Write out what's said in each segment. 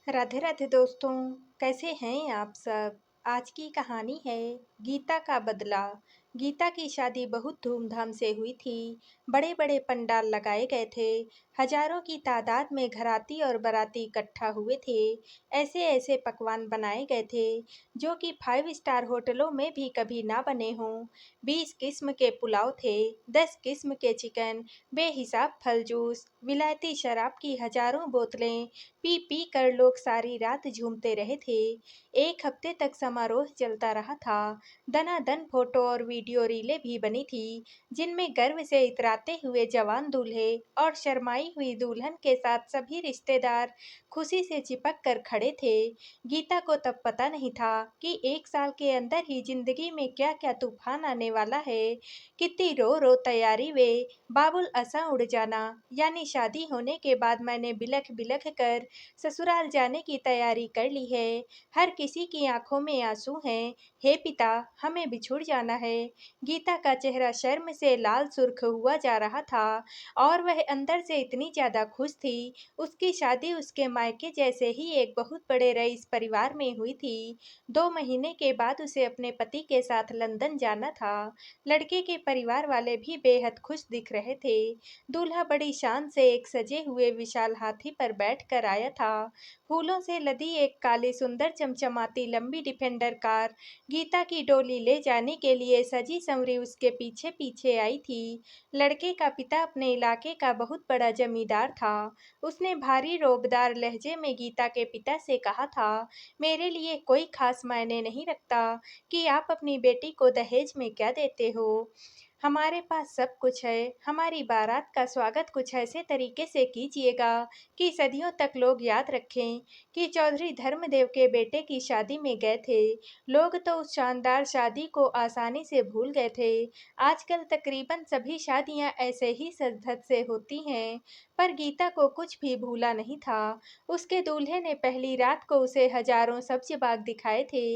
राधे राधे दोस्तों। कैसे हैं आप सब। आज की कहानी है गीता का बदला। गीता की शादी बहुत धूमधाम से हुई थी। बड़े बड़े पंडाल लगाए गए थे। हजारों की तादाद में घराती और बाराती इकट्ठा हुए थे। ऐसे ऐसे पकवान बनाए गए थे जो कि 5 स्टार होटलों में भी कभी ना बने हों। 20 किस्म के पुलाव थे, 10 किस्म के चिकन, बेहिसाब फल जूस, विलायती शराब की हजारों बोतलें। पी पी कर लोग सारी रात झूमते रहे थे। एक हफ्ते तक समारोह चलता रहा था। दनादन फोटो और वीडियो रीलें भी बनी थी जिनमें गर्व से इतराते हुए जवान दूल्हे और शर्माई हुई दुल्हन के साथ सभी रिश्तेदार खुशी से चिपक कर खड़े थे। गीता को तब पता नहीं था कि 1 साल के अंदर ही जिंदगी में क्या क्या तूफान आने वाला है। कितनी रो रो तैयारी वे। बाबुल असा उड़ जाना, यानी शादी होने के बाद मैंने बिलख बिलख कर ससुराल जाने की तैयारी कर ली है। हर किसी की आंखों में आंसू हैं। हे पिता, हमें बिछुड़ जाना है। गीता का चेहरा शर्म से लाल सुर्ख हुआ जा रहा था और वह अंदर से इतनी ज्यादा खुश थी। उसकी शादी उसके मायके जैसे ही एक बहुत बड़े रईस परिवार में हुई थी। 2 महीने के बाद उसे अपने पति के साथ लंदन जाना था। लड़के के परिवार वाले भी बेहद खुश दिख रहे थे। दूल्हा बड़ी शान से एक सजे हुए विशाल हाथी पर बैठकर आया था। फूलों से लदी एक काली सुंदर चमचमाती लंबी डिफेंडर कार गीता की डोली ले जाने के लिए सजी संवरी उसके पीछे पीछे आई थी। लड़के का पिता अपने इलाके का बहुत बड़ा जमींदार था। उसने भारी रोबदार लहजे में गीता के पिता से कहा था, मेरे लिए कोई खास मायने नहीं रखता कि आप अपनी बेटी को दहेज में क्या देते हो। हमारे पास सब कुछ है। हमारी बारात का स्वागत कुछ ऐसे तरीके से कीजिएगा कि सदियों तक लोग याद रखें कि चौधरी धर्मदेव के बेटे की शादी में गए थे। लोग तो उस शानदार शादी को आसानी से भूल गए थे। आजकल तकरीबन सभी शादियां ऐसे ही सज धज से होती हैं, पर गीता को कुछ भी भूला नहीं था। उसके दूल्हे ने पहली रात को उसे हजारों सब्ज बाग दिखाए थे।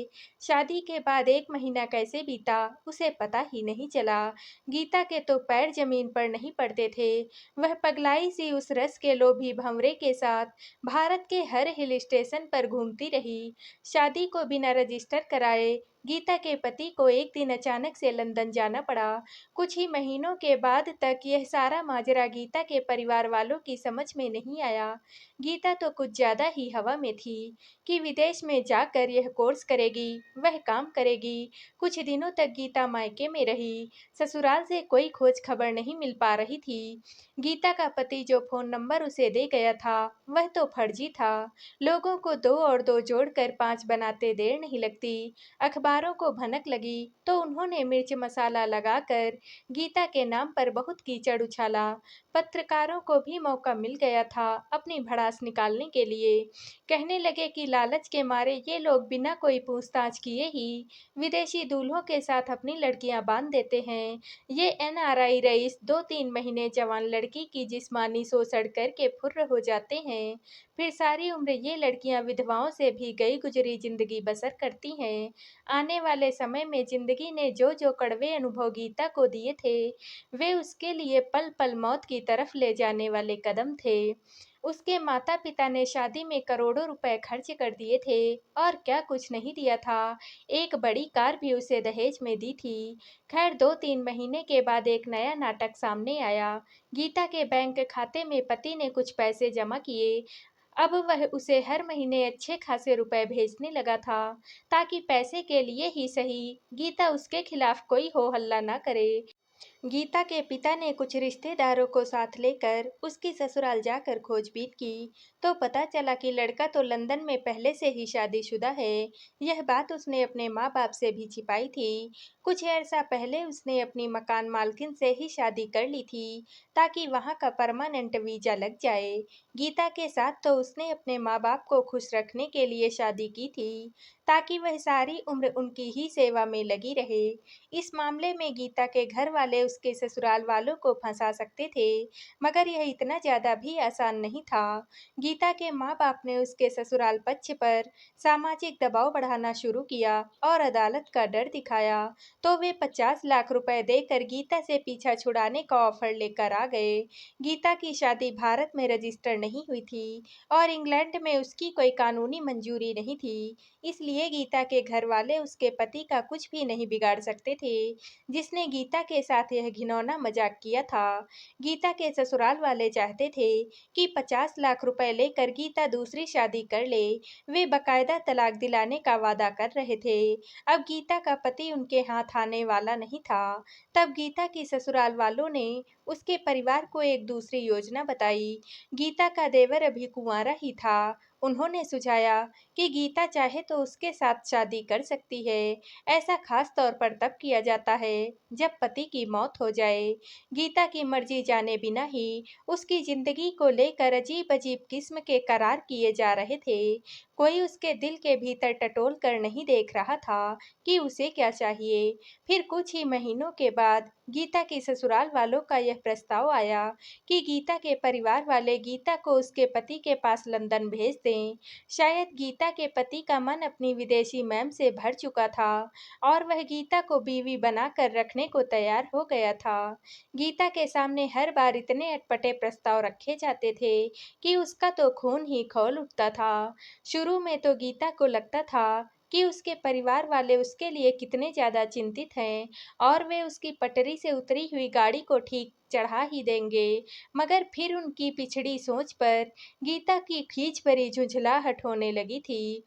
शादी के बाद 1 महीना कैसे बीता उसे पता ही नहीं चला। गीता के तो पैर जमीन पर नहीं पड़ते थे। वह पगलाई सी उस रस के लोभी भंवरे के साथ भारत के हर हिल स्टेशन पर घूमती रही। शादी को बिना रजिस्टर कराए गीता के पति को एक दिन अचानक से लंदन जाना पड़ा। कुछ ही महीनों के बाद तक यह सारा माजरा गीता के परिवार वालों की समझ में नहीं आया। गीता तो कुछ ज्यादा ही हवा में थी कि विदेश में जाकर यह कोर्स करेगी, वह काम करेगी। कुछ दिनों तक गीता मायके में रही। ससुराल से कोई खोज खबर नहीं मिल पा रही थी। गीता का पति जो फोन नंबर उसे दे गया था वह तो फर्जी था। लोगों को 2 और 2 जोड़कर 5 बनाते देर नहीं लगती। अखबारों को भनक लगी तो उन्होंने मिर्च मसाला लगाकर गीता के नाम पर बहुत कीचड़ उछाला। पत्रकारों को भी मौका मिल गया था अपनी भड़ास निकालने के लिए। कहने लगे कि लालच के मारे ये लोग बिना कोई पूछताछ किए ही विदेशी दूल्हों के साथ अपनी लड़कियां बांध देते हैं। ये एनआरआई रईस 2-3 महीने जवान लड़की की जिस्मानी शोषण करके फुर्र हो जाते हैं। फिर सारी उम्र ये लड़कियां विधवाओं से भी गई गुजरी जिंदगी बसर करती हैं। आने वाले समय में जिंदगी ने जो जो कड़वे अनुभव गीता को दिए थे, वे उसके लिए पल पल मौत की तरफ ले जाने वाले कदम थे। उसके माता पिता ने शादी में करोड़ों रुपए खर्च कर दिए थे और क्या कुछ नहीं दिया था। एक बड़ी कार भी उसे दहेज में दी थी। खैर 2-3 महीने के बाद एक नया नाटक सामने आया। गीता के बैंक खाते में पति ने कुछ पैसे जमा किए। अब वह उसे हर महीने अच्छे खासे रुपए भेजने लगा था ताकि पैसे के लिए ही सही गीता उसके खिलाफ कोई हो हल्ला ना करे। गीता के पिता ने कुछ रिश्तेदारों को साथ लेकर उसकी ससुराल जाकर खोजबीन की तो पता चला कि लड़का तो लंदन में पहले से ही शादीशुदा है। यह बात उसने अपने माँ बाप से भी छिपाई थी। कुछ अर्सा पहले उसने अपनी मकान मालकिन से ही शादी कर ली थी ताकि वहाँ का परमानेंट वीजा लग जाए। गीता के साथ तो उसने अपने माँ बाप को खुश रखने के लिए शादी की थी ताकि वह सारी उम्र उनकी ही सेवा में लगी रहे। इस मामले में गीता के घर वाले उसके ससुराल वालों को फंसा सकते थे, मगर यह इतना ज़्यादा भी आसान नहीं था। गीता के माँ-बाप ने उसके ससुराल पक्ष पर सामाजिक दबाव बढ़ाना शुरू किया और अदालत का डर दिखाया, तो वे 50 लाख रुपए देकर गीता से पीछा छुड़ाने का ऑफर लेकर आ गए। गीता की शादी भारत में रजिस्टर नहीं हुई थी और इंग्लैंड में उसकी कोई कानूनी मंजूरी नहीं थी, इसलिए गीता के घर वाले उसके पति का कुछ भी नहीं बिगाड़ सकते थे, जिसने गीता के साथ यह घिनौना मजाक किया था। गीता के ससुराल वाले चाहते थे कि 50 लाख रुपए लेकर गीता दूसरी शादी कर ले। वे बकायदा तलाक दिलाने का वादा कर रहे थे। अब गीता का पति उनके हाथ आने वाला नहीं था। तब गीता की ससुराल वालों ने उसके परिवार को एक दूसरी योजना बताई। गीता का देवर अभी कुंवारा ही था। उन्होंने सुझाया कि गीता चाहे तो उसके साथ शादी कर सकती है। ऐसा खास तौर पर तब किया जाता है जब पति की मौत हो जाए। गीता की मर्जी जाने बिना ही उसकी जिंदगी को लेकर अजीब-अजीब किस्म के करार किए जा रहे थे। कोई उसके दिल के भीतर टटोल कर नहीं देख रहा था कि उसे क्या चाहिए। फिर कुछ ही महीनों के बाद गीता के ससुराल वालों का यह प्रस्ताव आया कि गीता के परिवार वाले गीता को उसके पति के पास लंदन भेज दें। शायद गीता के पति का मन अपनी विदेशी मैम से भर चुका था और वह गीता को बीवी बनाकर रखने को तैयार हो गया था। गीता के सामने हर बार इतने अटपटे प्रस्ताव रखे जाते थे कि उसका तो खून ही खौल उठता था। शुरू में तो गीता को लगता था कि उसके परिवार वाले उसके लिए कितने ज़्यादा चिंतित हैं और वे उसकी पटरी से उतरी हुई गाड़ी को ठीक चढ़ा ही देंगे, मगर फिर उनकी पिछड़ी सोच पर गीता की खींच भरी झुंझलाहट होने लगी थी।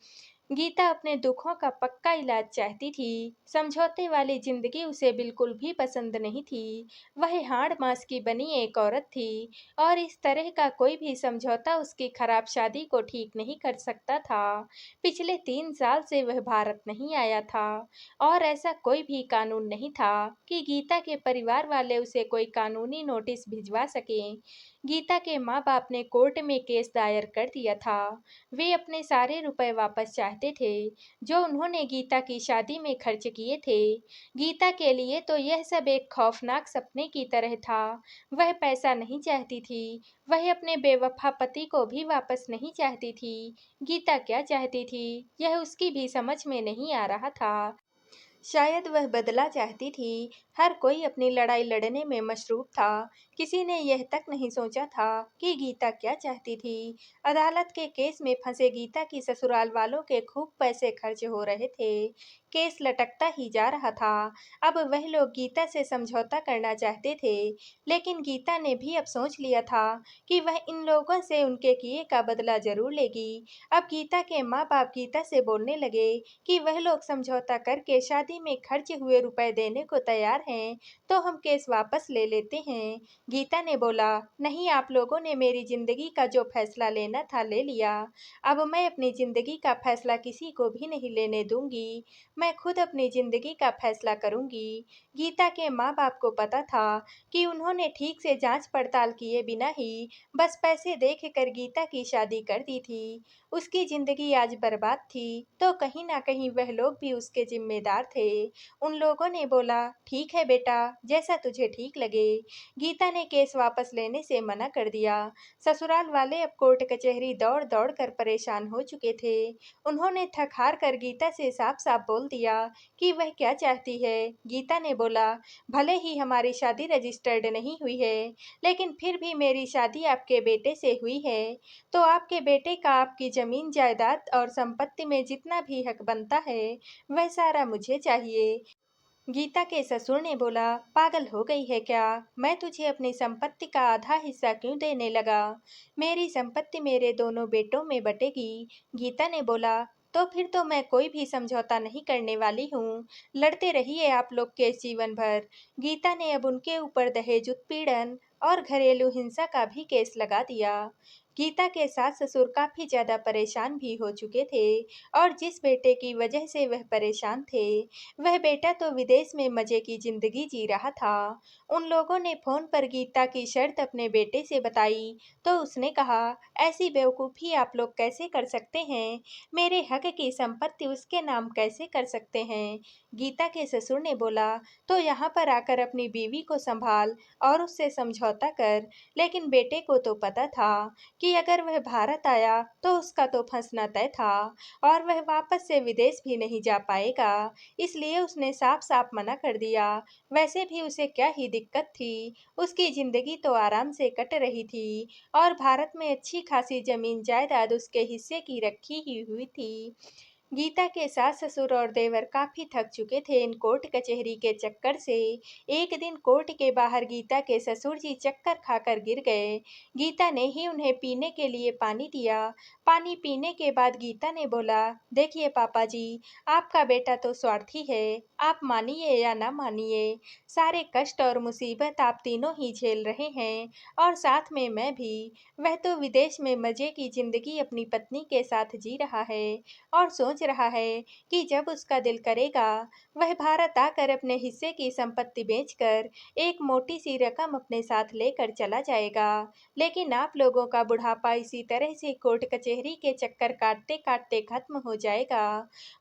गीता अपने दुखों का पक्का इलाज चाहती थी। समझौते वाली जिंदगी उसे बिल्कुल भी पसंद नहीं थी। वह हाड़ मांस की बनी एक औरत थी और इस तरह का कोई भी समझौता उसकी खराब शादी को ठीक नहीं कर सकता था। पिछले 3 साल से वह भारत नहीं आया था और ऐसा कोई भी कानून नहीं था कि गीता के परिवार वाले उसे कोई कानूनी नोटिस भिजवा सकें। गीता के माँ-बाप ने कोर्ट में केस दायर कर दिया था। वे अपने सारे रुपए वापस चाहते थे, जो उन्होंने गीता की शादी में खर्च किए थे। गीता के लिए तो यह सब एक खौफनाक सपने की तरह था। वह पैसा नहीं चाहती थी, वह अपने बेवफा पति को भी वापस नहीं चाहती थी। गीता क्या चाहती थी, यह उसकी भी समझ में नहीं आ रहा था। शायद वह बदला चाहती थी। हर कोई अपनी लड़ाई लड़ने में मशरूफ था। किसी ने यह तक नहीं सोचा था कि गीता क्या चाहती थी। अदालत के केस में फंसे गीता की ससुराल वालों के खूब पैसे खर्च हो रहे थे। केस लटकता ही जा रहा था। अब वह लोग गीता से समझौता करना चाहते थे, लेकिन गीता ने भी अब सोच लिया था कि वह इन लोगों से उनके किए का बदला जरूर लेगी। अब गीता के माँ-बाप गीता से बोलने लगे कि वह लोग समझौता करके शादी में खर्च हुए रुपए देने को तैयार हैं, तो हम केस वापस ले लेते हैं। गीता ने बोला, नहीं, आप लोगों ने मेरी जिंदगी का जो फैसला लेना था ले लिया। अब मैं अपनी जिंदगी का फैसला किसी को भी नहीं लेने दूंगी। मैं खुद अपनी जिंदगी का फैसला करूंगी। गीता के माँ-बाप को पता था कि उन्होंने ठीक से जांच पड़ताल किए बिना ही बस पैसे देकर गीता की शादी कर दी थी। उसकी जिंदगी आज बर्बाद थी, तो कहीं ना कहीं वह लोग भी उसके जिम्मेदार थे। उन लोगों ने बोला, ठीक है बेटा, जैसा तुझे ठीक लगे। गीता ने केस वापस लेने से मना कर दिया। ससुराल वाले अब कोर्ट कचहरी दौड़ दौड़ कर परेशान हो चुके थे। उन्होंने थक हार कर गीता से साफ साफ बोल दिया कि वह क्या चाहती है। गीता ने बोला, भले ही हमारी शादी रजिस्टर्ड नहीं हुई है, लेकिन फिर भी मेरी शादी आपके बेटे से हुई है, तो आपके बेटे का आपकी जमीन जायदाद और संपत्ति में जितना भी हक बनता है, वह सारा मुझे चाहिए। गीता के ससुर ने बोला, पागल हो गई है क्या? मैं तुझे अपनी संपत्ति का आधा हिस्सा क्यों देने लगा? मेरी संपत्ति मेरे दोनों बेटों में बटेगी। गीता ने बोला, तो फिर तो मैं कोई भी समझौता नहीं करने वाली हूँ। लड़ते रहिए आप लोग केस जीवन भर। गीता ने अब उनके ऊपर दहेज उत्पीड़न और घरेलू हिंसा का भी केस लगा दिया। गीता के सास ससुर काफी ज्यादा परेशान भी हो चुके थे और जिस बेटे की वजह से वह परेशान थे, वह बेटा तो विदेश में मजे की जिंदगी जी रहा था। उन लोगों ने फोन पर गीता की शर्त अपने बेटे से बताई तो उसने कहा, ऐसी बेवकूफ़ी आप लोग कैसे कर सकते हैं? मेरे हक की संपत्ति उसके नाम कैसे कर सकते हैं? गीता के ससुर ने बोला, तो यहाँ पर आकर अपनी बीवी को संभाल और उससे समझौता कर। लेकिन बेटे को तो पता था कि अगर वह भारत आया तो उसका तो फंसना तय था और वह वापस से विदेश भी नहीं जा पाएगा। इसलिए उसने साफ साफ मना कर दिया। वैसे भी उसे क्या ही दिक्कत थी, उसकी जिंदगी तो आराम से कट रही थी और भारत में अच्छी खासी जमीन जायदाद उसके हिस्से की रखी ही हुई थी। गीता के सास ससुर और देवर काफी थक चुके थे इन कोर्ट कचहरी के चक्कर से। एक दिन कोर्ट के बाहर गीता के ससुर जी चक्कर खाकर गिर गए। गीता ने ही उन्हें पीने के लिए पानी दिया। पानी पीने के बाद गीता ने बोला, देखिए पापा जी, आपका बेटा तो स्वार्थी है। आप मानिए या ना मानिए, सारे कष्ट और मुसीबत आप तीनों ही झेल रहे हैं और साथ में मैं भी। वह तो विदेश में मजे की जिंदगी अपनी पत्नी के साथ जी रहा है और सोच रहा है कि जब उसका दिल करेगा वह भारत आकर अपने हिस्से की संपत्ति बेचकर एक मोटी सी रकम अपने साथ लेकर चला जाएगा। लेकिन आप लोगों का बुढ़ापा इसी तरह से कोर्ट कचहरी के चक्कर काटते काटते खत्म हो जाएगा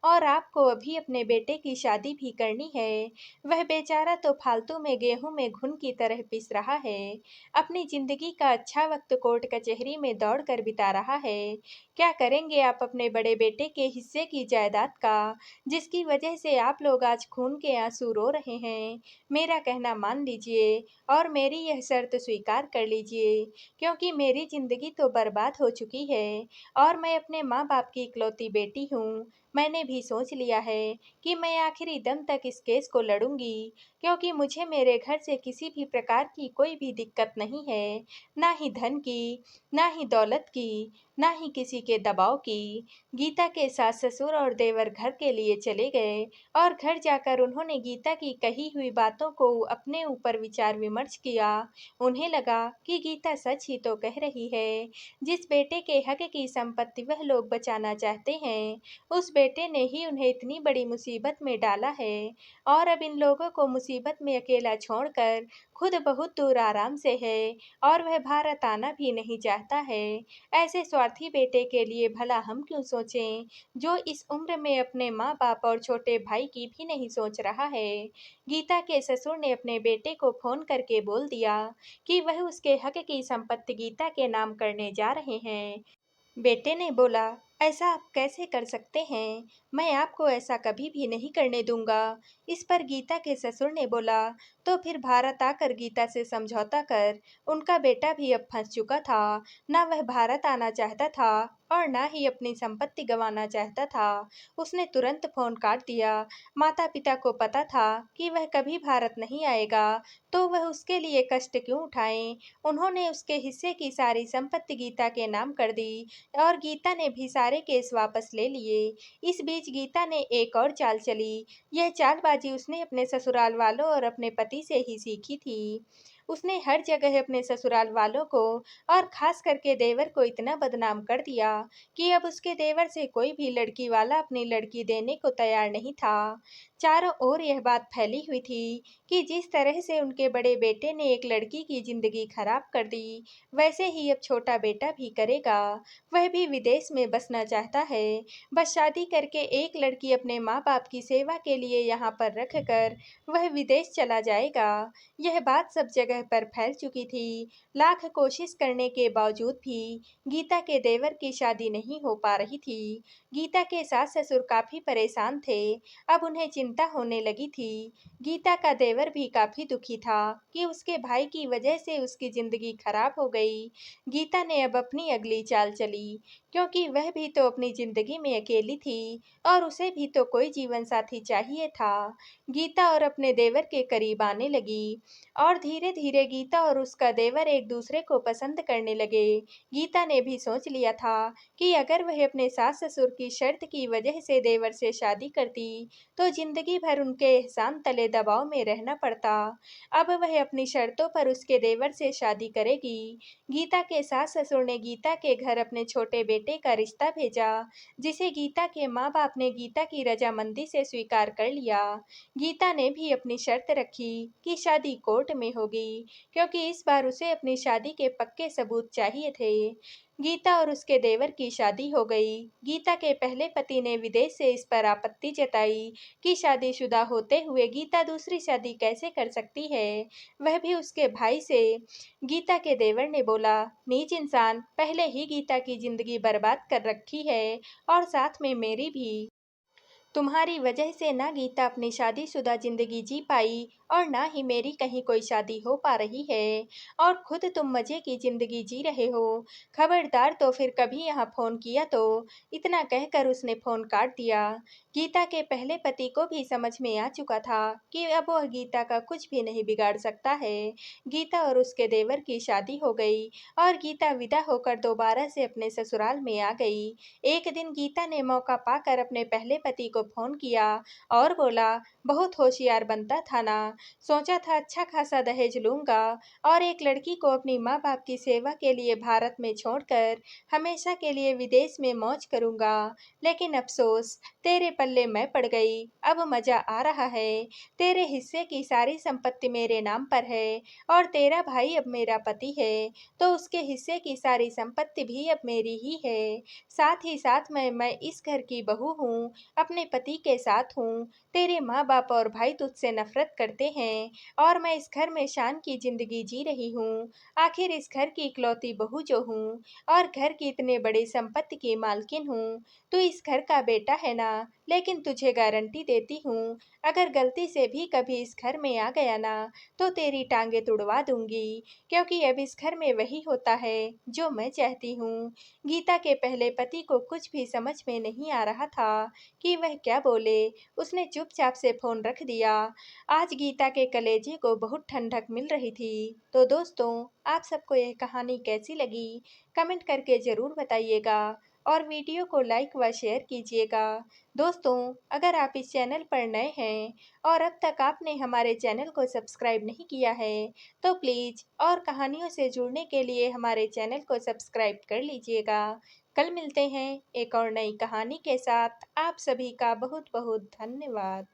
और आपको अभी अपने बेटे की शादी भी करनी है। वह बेचारा तो फालतू में गेहूं में घुन की तरह पिस रहा है। अपनी जिंदगी का अच्छा वक्त कोर्ट कचहरी में दौड़कर बिता रहा है। क्या करेंगे आप अपने बड़े बेटे के हिस्से की जायदाद का, जिसकी वजह से आप लोग आज खून के आंसू रो रहे हैं? मेरा कहना मान लीजिए और मेरी यह शर्त स्वीकार कर लीजिए, क्योंकि मेरी जिंदगी तो बर्बाद हो चुकी है और मैं अपने माँ बाप की इकलौती बेटी हूँ। मैंने भी सोच लिया है कि मैं आखिरी दम तक इस केस को लड़ूंगी, क्योंकि मुझे मेरे घर से किसी भी प्रकार की कोई भी दिक्कत नहीं है, ना ही धन की, ना ही दौलत की, ना ही किसी के दबाव की। गीता के सास ससुर और देवर घर के लिए चले गए और घर जाकर उन्होंने गीता की कही हुई बातों को अपने ऊपर विचार विमर्श किया। उन्हें लगा कि गीता सच ही तो कह रही है। जिस बेटे के हक की संपत्ति वह लोग बचाना चाहते हैं, उस बेटे ने ही उन्हें इतनी बड़ी मुसीबत में डाला है और अब इन लोगों को मुसीबत में अकेला छोड़कर खुद बहुत दूर आराम से है और वह भारत आना भी नहीं चाहता है। ऐसे स्वार्थी बेटे के लिए भला हम क्यों सोचें, जो इस उम्र में अपने माँ बाप और छोटे भाई की भी नहीं सोच रहा है। गीता के ससुर ने अपने बेटे को फोन करके बोल दिया कि वह उसके हक की संपत्ति गीता के नाम करने जा रहे हैं। बेटे ने बोला, ऐसा आप कैसे कर सकते हैं? मैं आपको ऐसा कभी भी नहीं करने दूंगा। इस पर गीता के ससुर ने बोला, तो फिर भारत आकर गीता से समझौता कर। उनका बेटा भी अब फंस चुका था। ना वह भारत आना चाहता था और ना ही अपनी संपत्ति गंवाना चाहता था। उसने तुरंत फोन काट दिया। माता पिता को पता था कि वह कभी भारत नहीं आएगा, तो वह उसके लिए कष्ट क्यों उठाएं। उन्होंने उसके हिस्से की सारी संपत्ति गीता के नाम कर दी और गीता ने भी सारे केस वापस ले लिए। इस बीच गीता ने एक और चाल चली। यह चालबाजी उसने अपने ससुराल वालों और अपने पति से ही सीखी थी। उसने हर जगह अपने ससुराल वालों को और खास करके देवर को इतना बदनाम कर दिया कि अब उसके देवर से कोई भी लड़की वाला अपनी लड़की देने को तैयार नहीं था। चारों ओर यह बात फैली हुई थी कि जिस तरह से उनके बड़े बेटे ने एक लड़की की जिंदगी खराब कर दी, वैसे ही अब छोटा बेटा भी करेगा। वह भी विदेश में बसना चाहता है। बस शादी करके एक लड़की अपने माँ बाप की सेवा के लिए यहाँ पर रख कर वह विदेश चला जाएगा। यह बात सब जगह पर फैल चुकी थी। लाख कोशिश करने के बावजूद भी गीता के देवर की शादी नहीं हो पा रही थी। गीता के सास ससुर काफी परेशान थे। अब उन्हें चिंता होने लगी थी। गीता का देवर भी काफी दुखी था कि उसके भाई की वजह से उसकी जिंदगी खराब हो गई। गीता ने अब अपनी अगली चाल चली, क्योंकि वह भी तो अपनी जिंदगी में अकेली थी और उसे भी तो कोई जीवन साथी चाहिए था। गीता और अपने देवर के करीब आने लगी और धीरे धीरे गीता और उसका देवर एक दूसरे को पसंद करने लगे। गीता ने भी सोच लिया था कि अगर वह अपने सास ससुर की शर्त की वजह से देवर से शादी करती तो जिंदगी जिंदगी भर उनके एहसान तले दबाव में रहना पड़ता। अब वह अपनी शर्तों पर उसके देवर से शादी करेगी। गीता के सास ससुर ने गीता के घर अपने छोटे बेटे का रिश्ता भेजा, जिसे गीता के माँ बाप ने गीता की रजामंदी से स्वीकार कर लिया। गीता ने भी अपनी शर्त रखी कि शादी कोर्ट में होगी, क्योंकि इस बार उसे अपनी शादी के पक्के सबूत चाहिए थे। गीता और उसके देवर की शादी हो गई। गीता के पहले पति ने विदेश से इस पर आपत्ति जताई कि शादीशुदा होते हुए गीता दूसरी शादी कैसे कर सकती है, वह भी उसके भाई से। गीता के देवर ने बोला, नीच इंसान, पहले ही गीता की जिंदगी बर्बाद कर रखी है और साथ में मेरी भी। तुम्हारी वजह से ना गीता अपनी शादीशुदा जिंदगी जी पाई और ना ही मेरी कहीं कोई शादी हो पा रही है, और खुद तुम मजे की जिंदगी जी रहे हो। खबरदार, तो फिर कभी यहाँ फोन किया तो। इतना कहकर उसने फोन काट दिया। गीता के पहले पति को भी समझ में आ चुका था कि अब वह गीता का कुछ भी नहीं बिगाड़ सकता है। गीता और उसके देवर की शादी हो गई और गीता विदा होकर दोबारा से अपने ससुराल में आ गई। एक दिन गीता ने मौका पाकर अपने पहले पति को फोन किया और बोला, बहुत होशियार बनता था ना। सोचा था अच्छा खासा दहेज लूंगा और एक लड़की को अपनी माँ बाप की सेवा के लिए भारत में छोड़कर हमेशा के लिए विदेश में मौज करूंगा। लेकिन अफसोस, तेरे पल्ले मैं पड़ गई। अब मजा आ रहा है। तेरे हिस्से की सारी संपत्ति मेरे नाम पर है और तेरा भाई अब मेरा पति है, तो उसके हिस्से की सारी संपत्ति भी अब मेरी ही है। साथ ही साथ मैं इस घर की बहू हूँ, अपने पति के साथ हूँ। तेरे माँ बाप और भाई तुझसे नफरत करते हैं और मैं इस घर में शान की जिंदगी जी रही हूँ। आखिर इस घर की इकलौती बहू जो हूँ और घर की इतने बड़ी संपत्ति की मालकिन हूँ। तू इस घर का बेटा है ना, लेकिन तुझे गारंटी देती हूँ, अगर गलती से भी कभी इस घर में आ गया ना, तो तेरी टांगे तुड़वा दूंगी, क्योंकि अब इस घर में वही होता है जो मैं चाहती हूँ। गीता के पहले पति को कुछ भी समझ में नहीं आ रहा था कि वह क्या बोले। उसने चुपचाप से फोन रख दिया। आज गीता के कलेजे को बहुत ठंडक मिल रही थी। तो दोस्तों, आप सबको यह कहानी कैसी लगी, कमेंट करके ज़रूर बताइएगा और वीडियो को लाइक व शेयर कीजिएगा। दोस्तों, अगर आप इस चैनल पर नए हैं और अब तक आपने हमारे चैनल को सब्सक्राइब नहीं किया है, तो प्लीज़ और कहानियों से जुड़ने के लिए हमारे चैनल को सब्सक्राइब कर लीजिएगा। कल मिलते हैं एक और नई कहानी के साथ। आप सभी का बहुत बहुत धन्यवाद।